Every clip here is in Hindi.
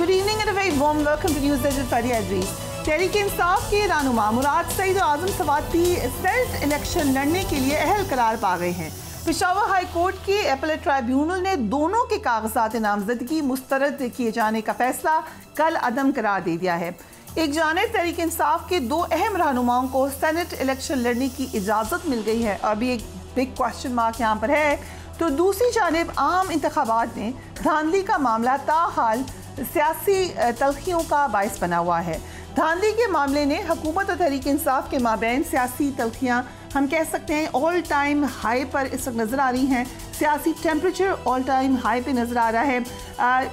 Good evening and a very warm welcome to News Edit Faria Idris. Tehreek Insaf के रहनुमा मुराद सईद और आजम सवाती सेल्फ इलेक्शन लड़ने के लिए अहल करार पा गए हैं। पेशावर हाई कोर्ट के अपीलेट ट्राइब्यूनल ने दोनों के कागजात नामजदगी मुस्तरद किए जाने का फैसला कल अदम करार दे दिया है। एक जानिब तहरीक इंसाफ के दो अहम रहनुमाओं को सेनेट इलेक्शन लड़ने की इजाज़त मिल गई है, अभी एक बिग क्वेश्चन मार्क यहाँ पर है, तो दूसरी जानिब आम इंतखाबात में धांधली का मामला ताहाल सियासी तलखियों का बायस बना हुआ है। धांधली के मामले ने हुकूमत और तहरीक इंसाफ के माबैन सियासी तलखियाँ हम कह सकते हैं ऑल टाइम हाई पर इस वक्त नज़र आ रही हैं। सियासी टेम्परेचर ऑल टाइम हाई पे नज़र आ रहा है।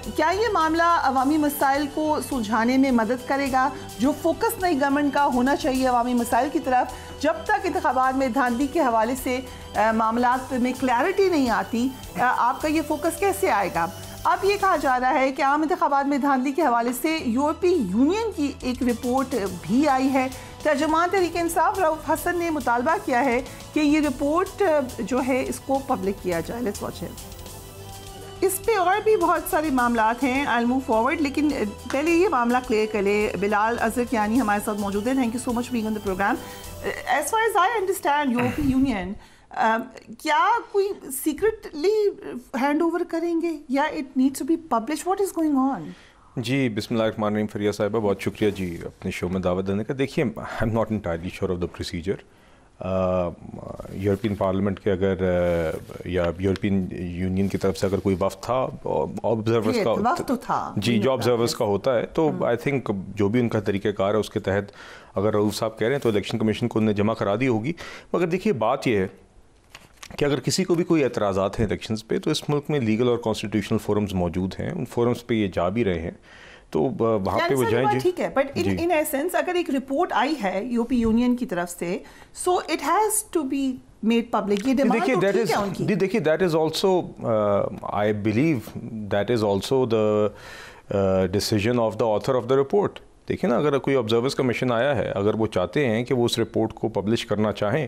क्या ये मामला अवामी मसाइल को सुलझाने में मदद करेगा? जो फोकस नई गवर्नमेंट का होना चाहिए अवामी मसाइल की तरफ, जब तक इंतखाबात में धांधली के हवाले से मामलात में क्लैरिटी नहीं आती, आपका ये फोकस कैसे आएगा? अब ये कहा जा रहा है कि आम इंतखाबात में धांधली के हवाले से यूरोपीय यूनियन की एक रिपोर्ट भी आई है। तर्जुमान तहरीक इंसाफ रऊफ हसन ने मुतालबा किया है कि ये रिपोर्ट जो है इसको पब्लिक किया जाए। Let's watch it. इस पे और भी बहुत सारे मामलात हैं, आई विल मूव फॉरवर्ड, लेकिन पहले ये मामला क्लियर कर ले। बिलाल अजहर कियानी हमारे साथ मौजूद हैं। Thank you so much being on the program. As far as I understand यूरोपीय यूनियन क्या कोई सीक्रेटली हैंड ओवर करेंगे या it needs to be publish? What is going on? जी बिस्मिल्लाहिर्रहमानिर्रहीम फरिया साहिबा, बहुत शुक्रिया जी अपने शो में दावत देने का। देखिए, आई am not entirely sure of the procedure. European parliament के अगर या यूरोपियन यूनियन की तरफ से अगर कोई वफ़द था, ऑब्जर्वर्स का वफ़द तो था जी, जो ऑब्जर्वर्स का होता है, तो आई थिंक जो भी उनका तरीक़ाकार है उसके तहत अगर रऊफ साहब कह रहे हैं तो इलेक्शन कमीशन को उन्हें जमा करा दी होगी। मगर देखिए, बात यह है कि अगर किसी को भी कोई एतराज़ात हैं इलेक्शंस पे, तो इस मुल्क में लीगल और कॉन्स्टिट्यूशनल फोरम्स मौजूद हैं। उन फोरम्स पे ये जा भी रहे हैं, तो वहाँ पे वो जाएं। ठीक है, बट इन एसेंस अगर एक रिपोर्ट आई है यूरोपीय यूनियन की तरफ से, so it has to be made public. ये डिमांड तो ठीक है उनकी। देखिए, that is also, I believe that is also the decision of the author of the report. देखिए ना, अगर कोई ऑब्जर्वर्स कमीशन आया है, अगर वो चाहते हैं कि वो उस रिपोर्ट को पब्लिश करना चाहें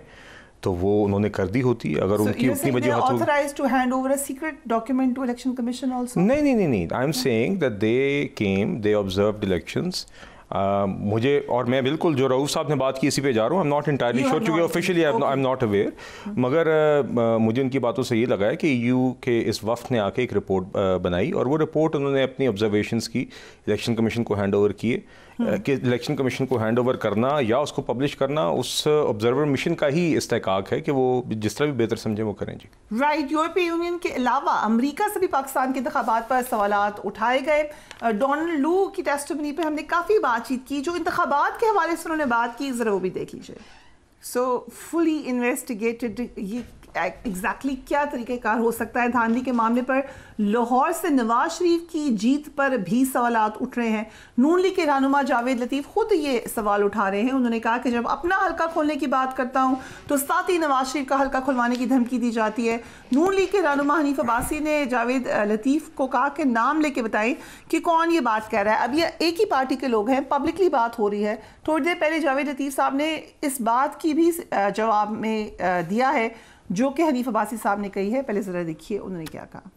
तो वो उन्होंने कर दी होती है। अगर उनकी उतनी वजह authorized to hand over a secret document to election commission also? नहीं, I am saying that they came, they observed elections. मुझे, और मैं बिल्कुल जो रऊफ साहब ने बात की इसी पे जा रहा हूँ, I am not entirely sure, चूँकि officially I am not aware, मगर मुझे उनकी बातों से ये लगा है कि EU के इस वफ़द ने आके एक रिपोर्ट बनाई और वो रिपोर्ट उन्होंने अपनी ऑब्जर्वेशंस की इलेक्शन कमीशन को हैंड ओवर किए। कि इलेक्शन कमीशन को हैंड ओवर करना या उसको पब्लिश करना उस ऑब्जर्वर मिशन का ही इस्तेकाक है कि वो जिस तरह भी बेहतर समझे वो करें जी। राइट। यूरोपीय यूनियन के अलावा अमेरिका से भी पाकिस्तान के इंतखाबात पर सवालात उठाए गए। डोनाल्ड लू की टेस्टिमनी पे हमने काफ़ी बातचीत की, जो इंतखाबात के हवाले से उन्होंने बात की, ज़रा वो भी देख लीजिए। सो फुली इन्वेस्टिगेटेड ये एग्जैक्टली क्या तरीक़ेकार हो सकता है धांधली के मामले पर। लाहौर से नवाज शरीफ की जीत पर भी सवालात उठ रहे हैं। नून लीग के रहनुमा जावेद लतीफ़ खुद ये सवाल उठा रहे हैं। उन्होंने कहा कि जब अपना हल्का खोलने की बात करता हूँ तो साथ ही नवाज शरीफ का हल्का खुलवाने की धमकी दी जाती है। नून लीग के रहनुमा हनीफ अब्बासी ने जावेद लतीफ़ को कहा कि नाम लेके बताएं कि कौन ये बात कह रहा है। अब ये एक ही पार्टी के लोग हैं, पब्लिकली बात हो रही है। थोड़ी देर पहले जावेद लतीफ़ साहब ने इस बात की भी जवाब में दिया है जो कि हनीफ अब्बासी साहब ने कही है। पहले ज़रा देखिए उन्होंने क्या कहा।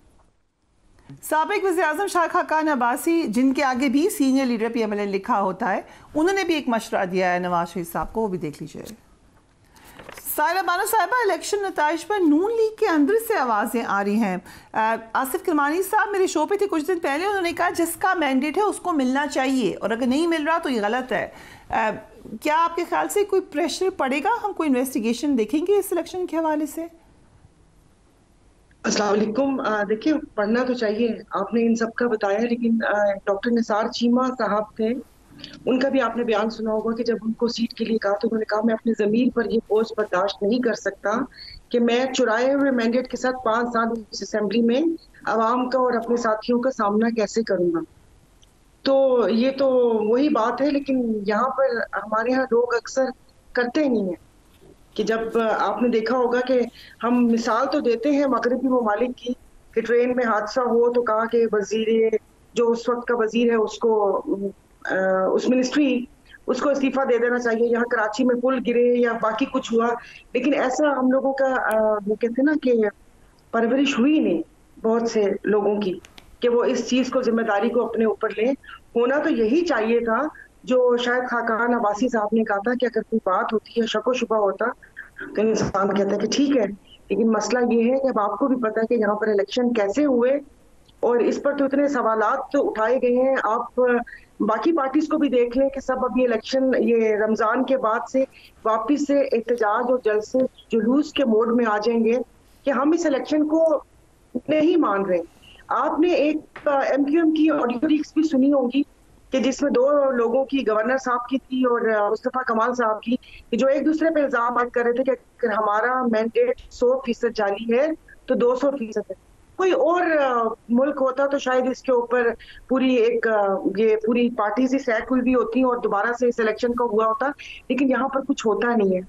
साबिक वज़ीर-ए-आज़म शाह खाकान अब्बासी, जिनके आगे भी सीनियर लीडर PMLN लिखा होता है, उन्होंने भी एक मशवरा दिया है नवाज शरीफ साहब को, वो भी देख लीजिए। सायरा बानो साहिबा, इलेक्शन नताइज पर नून लीग के अंदर से आवाज़ें आ रही हैं। आसिफ किरमानी साहब मेरे शो पे थे कुछ दिन पहले, उन्होंने कहा जिसका मैंडेट है उसको मिलना चाहिए और अगर नहीं मिल रहा तो ये गलत है। क्या आपके ख्याल से कोई प्रेशर पड़ेगा? हम कोई इन्वेस्टिगेशन देखेंगे इस इलेक्शन के हवाले से? अस्सलाम वालेकुम। देखिए, पढ़ना तो चाहिए, आपने इन सब का बताया, लेकिन डॉक्टर निसार चीमा साहब थे, उनका भी आपने बयान सुना होगा कि जब उनको सीट के लिए कहा तो उन्होंने कहा मैं अपनी ज़मीर पर ये बोझ बर्दाश्त नहीं कर सकता कि मैं चुराए हुए मैंडेट के साथ 5 साल इस असेंबली में आवाम का और अपने साथियों का सामना कैसे करूँगा। तो ये तो वही बात है, लेकिन यहाँ पर हमारे यहाँ लोग अक्सर करते नहीं हैं कि जब आपने देखा होगा कि हम मिसाल तो देते हैं मगरबी ममालिक की कि ट्रेन में हादसा हो तो कहा कि वजीर, जो उस वक्त का वजीर है, उसको उस मिनिस्ट्री उसको इस्तीफा दे देना चाहिए। यहाँ कराची में पुल गिरे या बाकी कुछ हुआ, लेकिन ऐसा हम लोगों का वो कहते हैं ना कि परवरिश हुई नहीं बहुत से लोगों की। कि वो इस चीज को, जिम्मेदारी को अपने ऊपर लें। होना तो यही चाहिए था जो शायद खाकान अब्बासी साहब ने कहा था कि अगर कोई बात होती है, शक व शुबा होता, तो इंसान कहता है कि ठीक है। लेकिन मसला ये है कि अब आपको भी पता है कि यहाँ पर इलेक्शन कैसे हुए, और इस पर तो इतने सवालात तो उठाए गए हैं। आप बाकी पार्टीज को भी देख लें कि सब अभी इलेक्शन, ये रमजान के बाद से वापिस से एहतजाज और जलसे जुलूस के मोड में आ जाएंगे कि हम इस इलेक्शन को नहीं मान रहे। आपने एक MQM की ऑडियो लीक्स भी सुनी होगी कि जिसमें 2 लोगों की, गवर्नर साहब की थी और मुस्तफा कमाल साहब की, कि जो एक दूसरे पर इल्जाम कर रहे थे कि अगर हमारा मैंडेट 100% जाली है तो 200% है। कोई और मुल्क होता तो शायद इसके ऊपर पूरी ये पूरी पार्टीज ही सैक हुई भी होती और दोबारा से इस इलेक्शन का हुआ होता। लेकिन यहाँ पर कुछ होता नहीं है।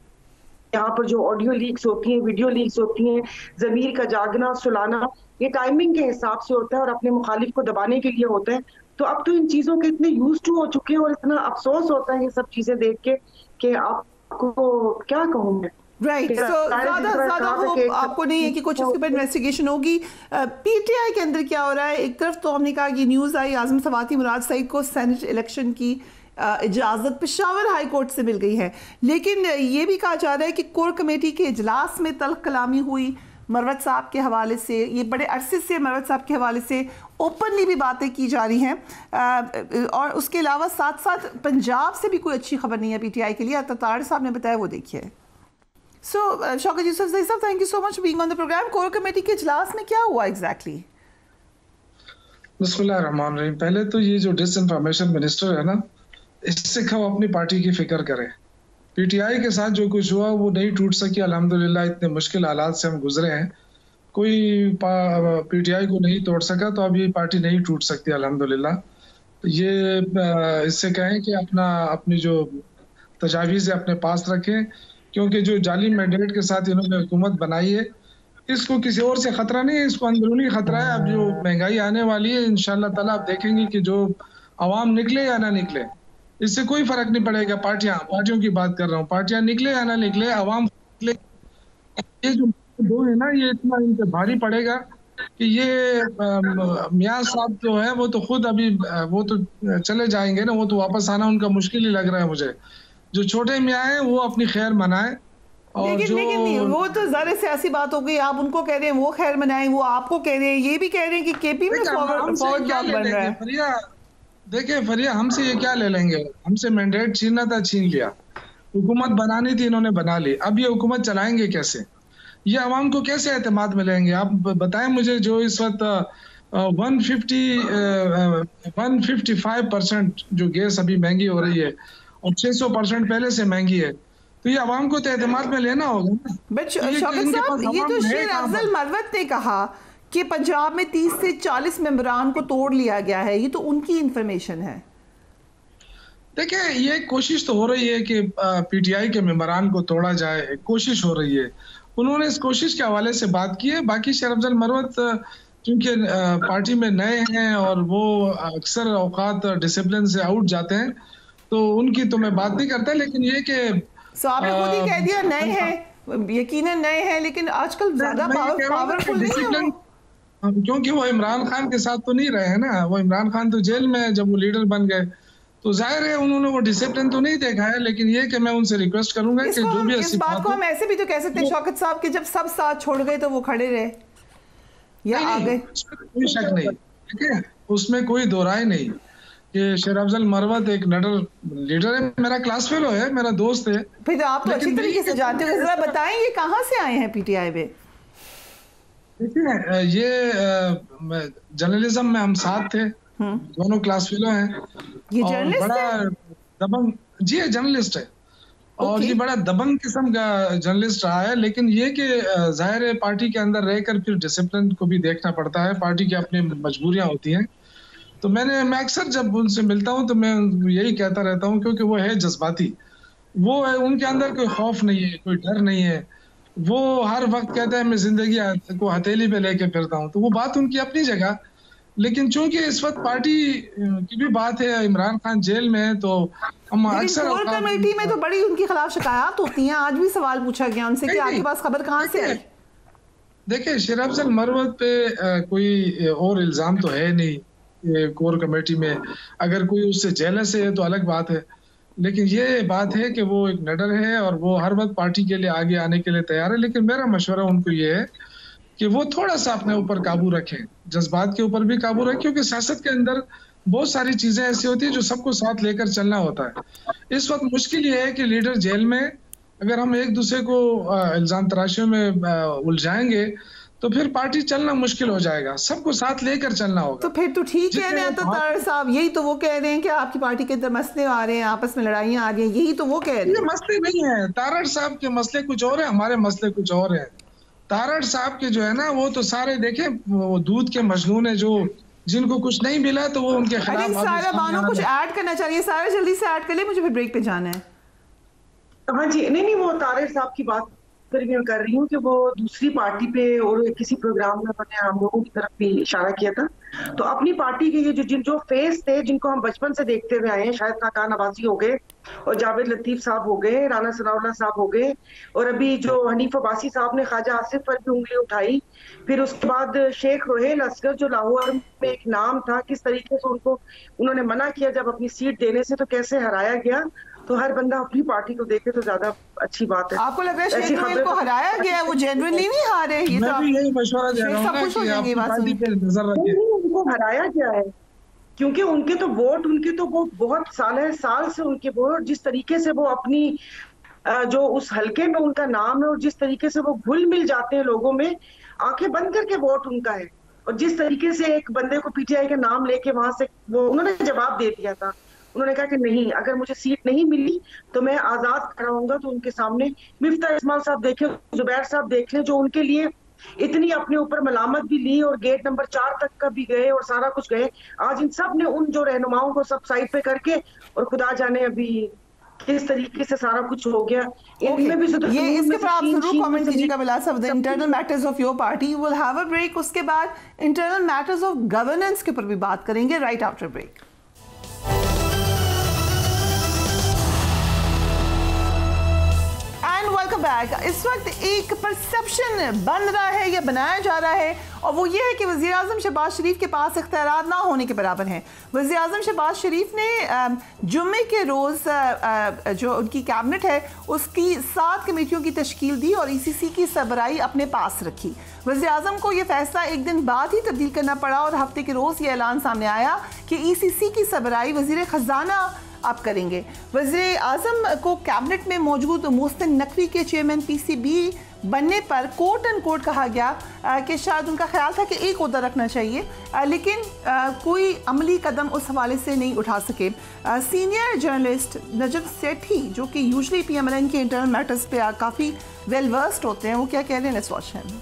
यहाँ पर जो ऑडियो लीक्स होती हैं, वीडियो लीक्स होती हैं, ज़मीर का जागना सुलाना, ये टाइमिंग के हिसाब से होता है और अपने मुखालिफ को दबाने के लिए होता है। तो अब तो इन चीज़ों के इतने यूज टू हो चुके हैं और इतना अफसोस होता है ये सब चीज़ें देख के कि आपको क्या कहूँ मैं। राइट, सो ज्यादा होप आपको नहीं है कि कुछ इसके ऊपर इन्वेस्टिगेशन होगी। PTI के अंदर क्या हो रहा है? एक तरफ तो हमने कहा कि न्यूज़ आई आज़म सवाती मुराद सईद को सेनेट इलेक्शन की इजाज़त पेशावर हाई कोर्ट से मिल गई है, लेकिन ये भी कहा जा रहा है कि कोर कमेटी के इजलास में तल्ख कलामी हुई मरवत साहब के हवाले से। ये बड़े अरसे से मरवत साहब के हवाले से ओपनली भी बातें की जा रही हैं, और उसके अलावा साथ साथ पंजाब से भी कोई अच्छी खबर नहीं है PTI के लिए। अतार साहब ने बताया, वो देखिए। सो शौकत यूसुफ ज़ई साहब, thank you so much being on the programme. Core committee के इजलास में क्या हुआ एग्जैक्टली? बिस्मिल्लाह रहमान रहीम। पहले तो ये जो डिसइंफॉर्मेशन मिनिस्टर है ना, इससे कब अपनी पार्टी की फिक्र करें। PTI के साथ जो कुछ हुआ वो नहीं टूट सकी। अल्हम्दुलिल्लाह इतने मुश्किल हालात से हम गुजरे हैं, कोई PTI को नहीं तोड़ सका, तो अब ये पार्टी नहीं टूट सकती अल्हम्दुलिल्लाह। तो ये इससे कहें कि अपनी जो तजावीज़ अपने पास रखें, क्योंकि जो जाली मैंडेट के साथ इन्होंने हुकूमत बनाई है, इसको किसी और से खतरा नहीं है, इसको अंदरूनी खतरा है। अब जो महंगाई आने वाली है, इंशाल्लाह ताला आप देखेंगे कि जो आवाम निकले या ना निकले, इससे कोई फर्क नहीं पड़ेगा। पार्टियों की बात कर रहा हूँ, पार्टियां निकले या ना निकले, आवाम निकले, ये जो दो है ना, ये इतना इन पे भारी पड़ेगा कि ये मियां साहब जो है वो तो खुद अभी वो तो चले जाएंगे ना, वो तो वापस आना उनका मुश्किल ही लग रहा है मुझे। जो छोटे मियां हैं वो अपनी खैर मनाएं। और लेकिन नहीं, वो तो ज़रा सियासी बात हो गई। आप उनको कह रहे हैं वो खैर मनाएं, वो आपको कह रहे हैं, ये भी कह रहे हैं कि KP में फॉरवर्ड ब्लॉक बन रहा है। देखिए फरिया, हमसे ये क्या ले लेंगे? हमसे मैंडेट छीनना था, छीन लिया। हुकूमत बनानी थी, इन्होंने बना ली। अब ये हुकूमत चलाएंगे कैसे? ये अवाम को कैसे एतमाद मिलेंगे? आप बताएं मुझे। जो इस वक्त 155% जो गैस अभी महंगी हो रही है और 600% पहले से महंगी है, तो ये अवाम को तो एतमाद में लेना होगा ना। बट शौकत साहब, ये तो शेर अफजल मरवत ने कहा कि पंजाब में 30 से 40 मेंबरान को तोड़ लिया गया है। ये तो उनकी इंफॉर्मेशन है। देखिए, ये कोशिश तो हो रही है कि PTI के मेंबरान को तोड़ा जाए, कोशिश हो रही है। उन्होंने इस कोशिश के हवाले से बात की है। बाकी शेर अफजल मरवत क्योंकि पार्टी में नए हैं और वो अक्सर औकात डिसिप्लिन से आउट जाते हैं, तो उनकी तो मैं बात नहीं करता। लेकिन ये कि आपने खुद ही कह दिया नए हैं, यकीनन नए हैं, लेकिन आजकल ज्यादा पावरफुल नहीं है वो। क्योंकि वो इमरान खान के साथ तो नहीं रहे हैं ना। वो इमरान खान तो जेल में है जब वो लीडर बन गए, तो जाहिर है उन्होंने वो डिसिप्लिन तो नहीं देखा है। लेकिन ये कि मैं उनसे रिक्वेस्ट करूंगा कि जो भी इस बात को हम ऐसे भी तो कह सकते हैं शौकत साहब कि जब सब साथ छोड़ गए तो वो खड़े रहे या आ गए, कोई शक नहीं। ठीक है, उसमें कोई दो राय नहीं कि शेर अफजल मरवत एक लीडर है, मेरा क्लास फेलो है, मेरा दोस्त है। फिर आप तो अच्छी तरीके से जानते हो। जरा बताएं ये कहाँ से आए हैं PTI में? देखिए, ये जर्नलिज्म में हम साथ थे, दोनों क्लास फेलो हैं। ये जर्नलिस्ट बड़ा दबंग, जी जर्नलिस्ट है, और ये बड़ा दबंग किस्म का जर्नलिस्ट रहा है। लेकिन ये कि जाहिर है पार्टी के अंदर रहकर फिर डिसिप्लिन को भी देखना पड़ता है, पार्टी की अपनी मजबूरियां होती हैं। तो मैं अक्सर जब उनसे मिलता हूं तो मैं यही कहता रहता हूं, क्योंकि वो है जज्बाती, वो है, उनके अंदर कोई खौफ नहीं है, कोई डर नहीं है। वो हर वक्त कहता है मैं जिंदगी को हथेली पे लेके फिरता हूं, तो वो बात उनकी अपनी जगह। लेकिन चूंकि इस वक्त पार्टी की भी बात है, इमरान खान जेल में है, तो हम अक्सर कोर कमेटी में तो बड़ी उनके खिलाफ शिकायत होती हैं। आज भी सवाल पूछा गया उनसे कि आपके पास खबर कहां से आई? देखिए, शेर अफजल मरवत पे कोई और इल्ज़ाम तो है नहीं कोर कमेटी में। अगर कोई उससे जेलस है तो अलग बात है, लेकिन ये बात है कि वो एक निडर है और वो हर वक्त पार्टी के लिए आगे आने के लिए तैयार है। लेकिन मेरा मशवरा उनको ये है कि वो थोड़ा सा अपने ऊपर काबू रखें, जज्बात के ऊपर भी काबू रखें, क्योंकि सियासत के अंदर बहुत सारी चीजें ऐसी होती है जो सबको साथ लेकर चलना होता है। इस वक्त मुश्किल ये है कि लीडर जेल में, अगर हम एक दूसरे को इल्जाम तराशियों में उलझाएंगे तो फिर पार्टी चलना मुश्किल हो जाएगा। सबको साथ लेकर चलना होगा। तो फिर तो ठीक कह रहे हैं तो तारड़ साहब, यही तो वो कह रहे हैं कि आपकी पार्टी के अंदर मसले आ रहे हैं, आपस में लड़ाइयां आ रही हैं, यही तो वो कह रहे हैं। मसले नहीं है, तारड़ साहब के मसले कुछ और है, हमारे मसले कुछ और है। तारड़ साहब के जो है ना, वो तो सारे देखे वो दूध के मजनून है, जो जिनको कुछ नहीं मिला तो वो उनके खिलाफ। सारा बानो कुछ ऐड करना चाहिए, सारा जल्दी से ऐड कर ले, मुझे फिर ब्रेक पे जाना है। हाँ जी, नहीं, वो तारड़ साहब की बात मैं कर रही हूँ कि वो दूसरी पार्टी पे और किसी प्रोग्राम में उन्होंने हम लोगों की तरफ भी इशारा किया था। तो अपनी पार्टी के ये जो फेस थे, जिनको हम बचपन से देखते हुए आए हैं, शायद खाकान अब्बासी हो गए और जावेद लतीफ साहब हो गए, राना सनाउल्लाह साहब हो गए, और अभी जो हनीफ अब्बासी साहब ने ख्वाजा आसिफ पर भी उंगली उठाई, फिर उसके बाद शेख रोहेल असगर जो लाहौर में एक नाम था, किस तरीके से उनको उन्होंने मना किया जब अपनी सीट देने से, तो कैसे हराया गया। तो हर बंदा अपनी पार्टी को देखे तो ज्यादा अच्छी बात है। आपको लग रहा है शेख रोहेल को हराया गया, वो जेन्युइनली नहीं हारे? ये मैं भी यही मशवरा दे रहा हूं ना कि आप पार्टी पे नजर रखिए। उनको हराया गया है क्योंकि उनके तो वो बहुत साल से उनके वोट, जिस तरीके से वो अपनी जो उस हलके में उनका नाम है और जिस तरीके से वो घुल मिल जाते हैं लोगों में, आंखें बंद करके वोट उनका है। और जिस तरीके से एक बंदे को पीटीआई का नाम लेके वहां से वो उन्होंने जवाब दे दिया था, उन्होंने कहा कि नहीं, अगर मुझे सीट नहीं मिली तो मैं आजाद खड़ा होऊंगा। तो उनके सामने मिफ्ता इस्माइल साहब देखे, जुबैर साहब देख लें, जो उनके लिए इतनी अपने ऊपर मलामत भी ली और गेट नंबर 4 तक का भी गए और सारा कुछ गए। आज इन सब ने उन जो रहनुमाओं को सब साइड पे करके, और खुदा जाने अभी किस तरीके से सारा कुछ हो गया। इनमें भी ये इसके पर आप जरूर कमेंट कीजिएगा बिलाल साहब। The internal matters of your party, will have a break, उसके बाद इंटरनल मैटर्स ऑफ गवर्नेंस के ऊपर भी बात करेंगे राइट आफ्टर ब्रेक। बैक। इस वक्त एक परसेप्शन बन रहा है या बनाया जा रहा है, और वो ये है कि वज़ीर आज़म शहबाज शरीफ के पास इख्तियारात ना होने के बराबर हैं। वज़ीर आज़म शहबाज शरीफ ने जुम्मे के रोज़ जो उनकी कैबिनेट है उसकी 7 कमेटियों की तश्कील दी और ECC की सरबराही अपने पास रखी। वज़ीर आज़म को ये फैसला एक दिन बाद ही तब्दील करना पड़ा और हफ्ते के रोज़ ये ऐलान सामने आया कि ECC की सरबराही वज़ीर ख़जाना आप करेंगे। वज़ीर आज़म को कैबिनेट में मौजूद मोहसिन नकवी के चेयरमैन PCB बनने पर कोट एंड कोट कहा गया कि शायद उनका ख्याल था कि एक ओहदा रखना चाहिए, लेकिन कोई अमली कदम उस हवाले से नहीं उठा सके। सीनियर जर्नलिस्ट नजब सेठी, जो कि यूजली PMLN के इंटरनल मैटर्स पे काफ़ी वेल वर्स्ड होते हैं, वो क्या कह रहे हैं, लेट्स वॉच हिम।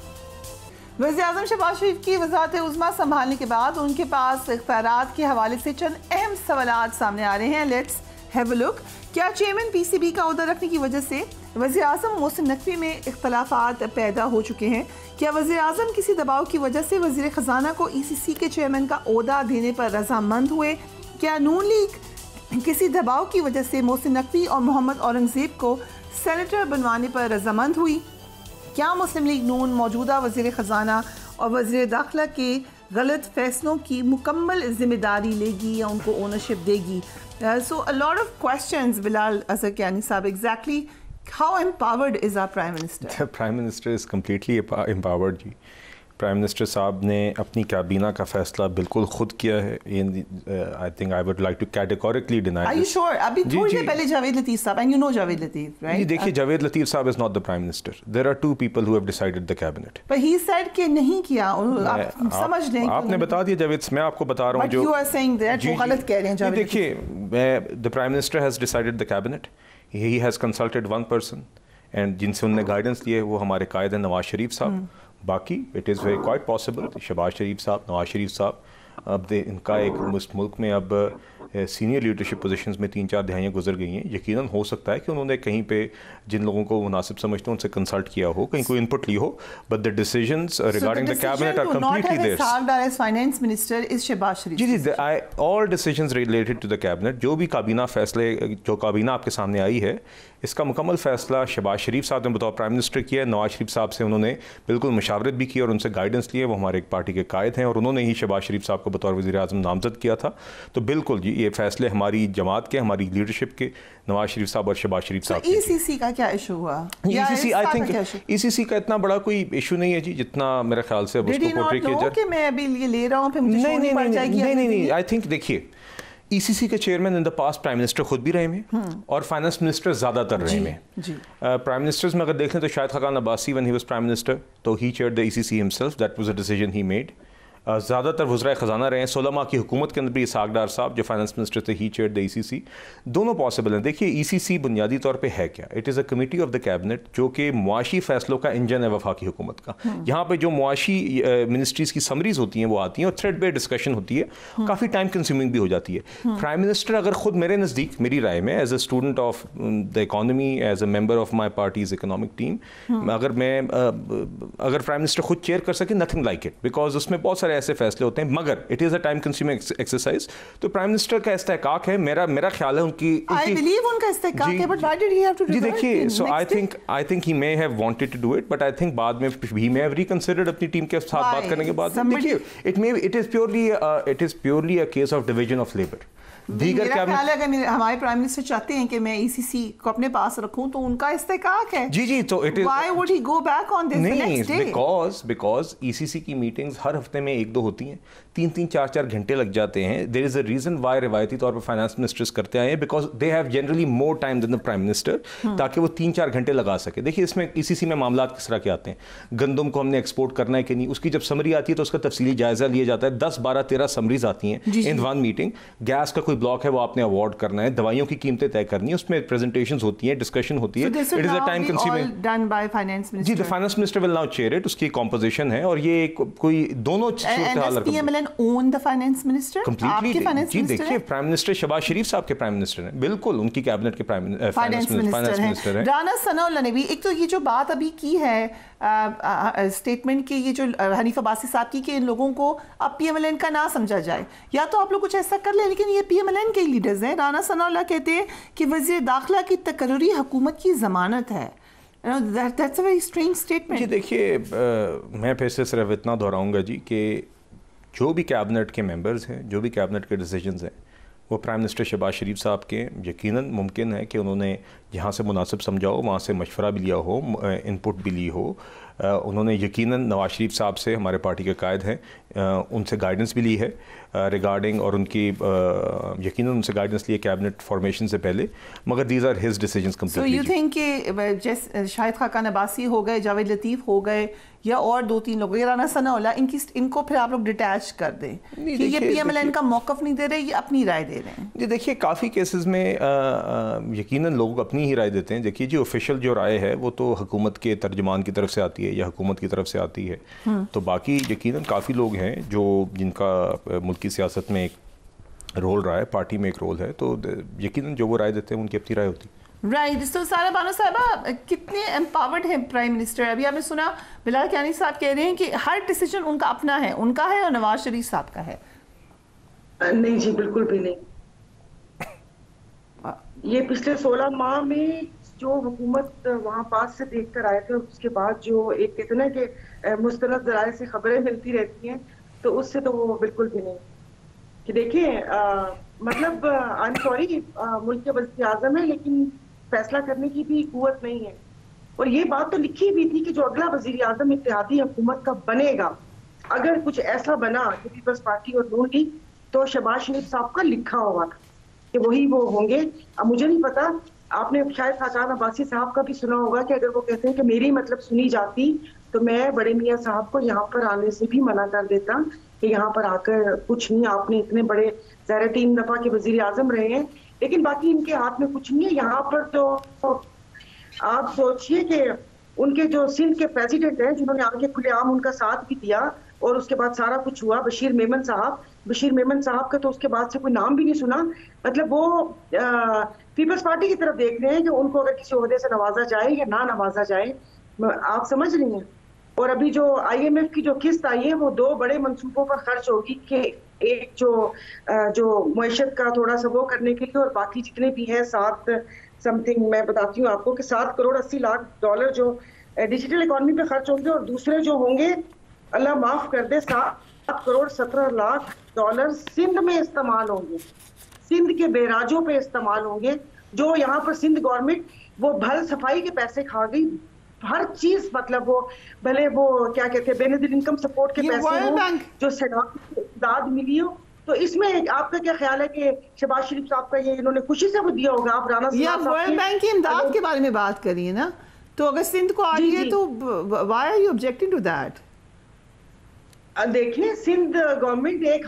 वज़ीर आज़म शहबाज शरीफ की वज़ारत उज़्मा संभालने के बाद उनके पास इख्तियारात के हवाले से चंद अहम सवालात सामने आ रहे हैं। Let's have a look. क्या चेयरमैन PCB का ओहदा रखने की वजह से वज़ीर आज़म मोहसिन नकवी में इख्तलाफात पैदा हो चुके हैं? क्या वज़ीर आज़म किसी दबाव की वजह से वज़ीर ख़जाना को ECC के चेयरमैन का ओहदा देने पर रजामंद हुए? क्या नून लीग किसी दबाव की वजह से मोहसिन नकवी और मोहम्मद औरंगज़ेब को सेनेटर बनवाने पर रजामंद हुई? क्या मुस्लिम लीग नून मौजूदा वज़ीर ख़जाना और वज़ीर दाखिला के गलत फैसलों की मुकम्मल जिम्मेदारी लेगी या उनको ओनरशिप देगी? So a lot of questions Bilal Azarkiyani साहब, exactly how empowered is our prime minister? Prime minister is completely empowered जी। प्राइम मिनिस्टर साहब ने अपनी काबीना का फैसला बिल्कुल खुद किया है। I think I would like to categorically deny. Are you sure? अभी थोड़ी देर पहले जावेद लतीफ़ साहब, and you know Javed Latif, right? जी देखिए, जावेद लतीफ़ साहब is not the prime minister. There are 2 people who have decided the cabinet. But he said कि नहीं किया। आप समझ लें, आपने बता दिया जावेद, मैं आपको बता रहा हूं जो यू आर सेइंग दैट वो गलत कह रहे हैं जावेद। देखिए, the prime minister has decided the cabinet, he has consulted 1 person and जिनसे उन्होंने गाइडेंस लिए वो हमारे कायद हैं नवाज शरीफ साहब। बाकी it is very quite possible Shahbaz Sharif साहब, नवाज शरीफ साहब, अब इनका एक मुल्क में अब सीनियर लीडरशिप पोजीशंस में 3-4 दिहाइयाँ गुजर गई हैं, यकीनन हो सकता है कि उन्होंने कहीं पे जिन लोगों को मुनासिब समझते हैं उनसे कंसल्ट किया हो, कहीं कोई इनपुट ली हो, but the decisions regarding the cabinet are completely theirs. As finance minister is Shahbaz Sharif. जी, all decisions related to the cabinet, जो भी काबीना फैसले, जो काबीना आपके सामने आई है, इसका मुकम्मल फैसला शहबाज शरीफ साहब ने बतौर प्राइम मिनिस्टर किया है। नवाज शरीफ साहब से उन्होंने बिल्कुल मुशावरत भी की और उनसे गाइडेंस लिए, वो हमारे एक पार्टी के कायद हैं और उन्होंने ही शहबाज शरीफ साहब को बतौर वज़ीर आज़म नामज़द किया था। तो बिल्कुल जी, ये फैसले हमारी जमात के, हमारी लीडरशिप के, नवाज शरीफ साहब और शहबाज शरीफ साहब के। ECC का क्या इशू हुआ? ECC आई थिंक ECC का इतना बड़ा कोई इशू नहीं है जी, जितना मेरे ख्याल से अब उसको पोर्ट्रे किया जाए। मैं अभी ये ले रहा हूँ, फिर मुझे छोड़नी पड़ जाएगी। नहीं, आई थिंक देखिए, ECC के chairman in the past prime minister खुद भी रहे हैं और फाइनेंस मिनिस्टर ज़्यादातर रहे हैं। प्राइम मिनिस्टर्स में अगर देखें तो Shahid Khaqan Abbasi when he was prime minister, तो he chaired the ECC himself, that was a decision he made. ज़्यादातर वज़राए ख़जाना रहे हैं। 16 माह की हुकूमत के अंदर भी इसहाक डार साहब जो फाइनेंस मिनिस्टर थे, ही चेयर्ड द ECC। दोनों पॉसिबल हैं। देखिए, ECC बुनियादी तौर पे है क्या? It is a committee of the cabinet जो कि मुआशी फैसलों का इंजन है वफाकी हुकूमत का। यहाँ पे जो मुआशी मिनिस्ट्रीज़ की समरीज होती हैं वो आती हैं और थ्रेड बेस्ड डिस्कशन होती है, काफ़ी टाइम कंज्यूमिंग भी हो जाती है। प्राइम मिनिस्टर अगर खुद मेरे नज़दीक, मेरी राय में, as a student of the economy, as a member of my party's economic team, अगर प्राइम मिनिस्टर खुद चेयर कर सके, नथिंग लाइक इट, बिकॉज उसमें बहुत सारे ऐसे फैसले होते हैं, मगर it is a time consuming exercise. तो प्राइम मिनिस्टर का इस्तेहकाक है, मेरा ख्याल है उनका इस्तेहकाक है, but why did he have to do that? देखिए, so I think he may have wanted to do it, but I think बाद में ही मे हैव रिकंसिडर्ड अपनी टीम के साथ बात करने के बाद। देखिए, it is purely a case of division of labour. मेरा ख्याल है अगर हमारे प्राइम मिनिस्टर चाहते हैं कि मैं ECC को अपने पास रखूं तो उनका इस्तेहकाक है। जी, तो it is why would he go back on this the next day? Because ECC की मीटिंग्स हर हफ्ते में 1-2 होती हैं, 3-3, 4-4 घंटे लग जाते हैं। There is a reason why रिवायती तौर पर फाइनेंस मिनिस्टर्स करते आए हैं, because they have generally more time than the prime minister, ताकि वो 3-4 घंटे लगा सके। देखिए, इसमें ECC में मामला किस तरह के आते हैं। गंदम को हमने एक्सपोर्ट करना है कि नहीं, उसकी जब समरी आती है तो उसका तफसीली जायजा लिया जाता है। 10, 12, 13 समरीज आती हैं इन वन मीटिंग। गैस का कोई ब्लॉक है वो आपने अवार्ड करना है, दवाइयों की कीमतें तय करनी है, उसमें प्रेजेंटेशंस होती हैं, डिस्कशन होती है। It is a time consuming done by finance minister. जी, the finance minister will now chair it, उसकी कॉम्पोजिशन है और ये कोई दोनों PMLN own the finance minister completely. जी, देखिए, प्राइम मिनिस्टर शहबाज शरीफ साहब के प्राइम मिनिस्टर हैं, बिल्कुल उनकी कैबिनेट के फाइनेंस मिनिस्टर हैं। राना सनाउल्लाह ने भी एक तो ये जो बात अभी की है स्टेटमेंट की, ये जो हनीफ अब्बासी साहब की कि इन लोगों को अब PMLN का ना समझा जाए, या तो आप लोग कुछ ऐसा कर लें, लेकिन ये PMLN के लीडर्स हैं। राना सनाउल्लाह कहते हैं कि वज़ीर दाखिला की तकर्री हुकूमत की ज़मानत है। That's a very strange statement. जी, देखिए, मैं फिर से सिर्फ इतना दोहराऊंगा जी कि जो भी कैबिनेट के मेंबर्स हैं, जो भी कैबिनेट के डिसीजंस हैं, वो प्राइम मिनिस्टर शहबाज शरीफ साहब के यकीनन मुमकिन है कि उन्होंने जहाँ से मुनासिब समझा हो वहाँ से मशवरा भी लिया हो, इनपुट भी ली हो। उन्होंने यकीनन नवाज शरीफ साहब से, हमारे पार्टी के कायद हैं, उनसे गाइडेंस भी ली है रिगार्डिंग, और उनकी यकीनन उनसे गाइडेंस ली है कैबिनेट फॉर्मेशन से पहले, मगर these are his decisions completely. So you think कि जैसे शाहिद खाकान अब्बासी हो गए, जावेद लतीफ़ हो गए, या और 2-3 लोग, राना सनाउल्लाह, इनको फिर आप लोग डिटैच कर दें कि ये PMLN का मौक़िफ़ नहीं दे रहे, ये अपनी राय दे रहे हैं? जी, देखिए, काफ़ी केसेस में यकीनन लोग अपनी ही राय देते हैं। देखिए जी, ऑफिशियल जो राय है वो तो हुकूमत के तर्जुमान की तरफ से आती है या हुकूमत की तरफ से आती है, तो बाकी यकीनन काफ़ी लोग हैं जो जिनका मुल्क की सियासत में एक रोल रहा है, पार्टी में एक रोल है, तो यकीनन जो वो राय देते हैं उनकी अपनी राय होती है। राइट। तो सारा बानो साहबा, कितने एम्पावर्ड हैं प्राइम मिनिस्टर? अभी आपने सुना बिलाल कियानी साहब कह रहे हैं कि हर डिसीजन उनका अपना है, उनका है और नवाज शरीफ साहब का है। नहीं जी, बिल्कुल भी नहीं। ये पिछले 16 माह में जो हुकूमत वहाँ पास से देख कर आए थे, उसके बाद जो एक कितने के मुस्तनद ज़राए से खबरें मिलती रहती हैं, तो उससे तो वो बिल्कुल भी नहीं। कि देखिए, मतलब आई एम सॉरी, मुल्क के वज़ीर आज़म है लेकिन फैसला करने की भी कुव्वत नहीं है। और ये बात तो लिखी भी थी कि जो अगला वज़ीर आज़म इत्तेहादी हुकूमत का बनेगा, अगर कुछ ऐसा बना कि पीपल्स पार्टी और नून लीग, तो शहबाज शरीफ साहब का लिखा हुआ था कि वही वो होंगे। अब मुझे नहीं पता, आपने शायद खाकान अब्बासी साहब का भी सुना होगा कि अगर वो कहते हैं कि मेरी मतलब सुनी जाती तो मैं बड़े मियाँ साहब को यहाँ पर आने से भी मना कर देता कि यहाँ पर आकर कुछ नहीं, आपने इतने बड़े ज़ाहिर 3 दफ़ा के वज़ीर आज़म रहे हैं, लेकिन बाकी इनके हाथ में कुछ नहीं है। यहाँ पर तो आप सोचिए कि उनके जो सिंध के प्रेसिडेंट हैं, जिन्होंने आगे खुलेआम उनका साथ भी दिया, और उसके बाद सारा कुछ हुआ। बशीर मेमन साहब का तो उसके बाद से कोई नाम भी नहीं सुना। मतलब वो पीपल्स पार्टी की तरफ देख रहे हैं कि उनको अगर किसी ओहदे से नवाजा जाए या ना नवाजा जाए, आप समझ रही हैं। और अभी जो IMF की जो किस्त आई है वो 2 बड़े मंसूबों पर खर्च होगी, कि एक जो मईशत का थोड़ा सा वो करने के लिए, और बाकी जितने भी हैं 7 समथिंग, मैं बताती हूँ आपको कि $7 करोड़ 80 लाख जो डिजिटल इकोनॉमी पे खर्च होंगे, और दूसरे जो होंगे अल्लाह माफ कर दे $7 करोड़ 17 लाख सिंध में इस्तेमाल होंगे, सिंध के बैराजों पे इस्तेमाल होंगे। जो यहाँ पर सिंध गवर्नमेंट वो भल सफाई के पैसे खा गई, हर चीज, मतलब वो भले वो क्या कहते हैं बेनिफिट इनकम सपोर्ट के पैसे हो, जो इमदाद मिली हो। तो इसमें आपका क्या ख्याल है कि शहबाज शरीफ साहब का ये इन्होंने खुशी से वो दिया होगा? आप राना साहब वर्ल्ड बैंक की इमदाद के बारे में बात करिए ना, तो अगर सिंध को आ रही है तो why are you objecting to that? देखिए, सिंध गवर्नमेंट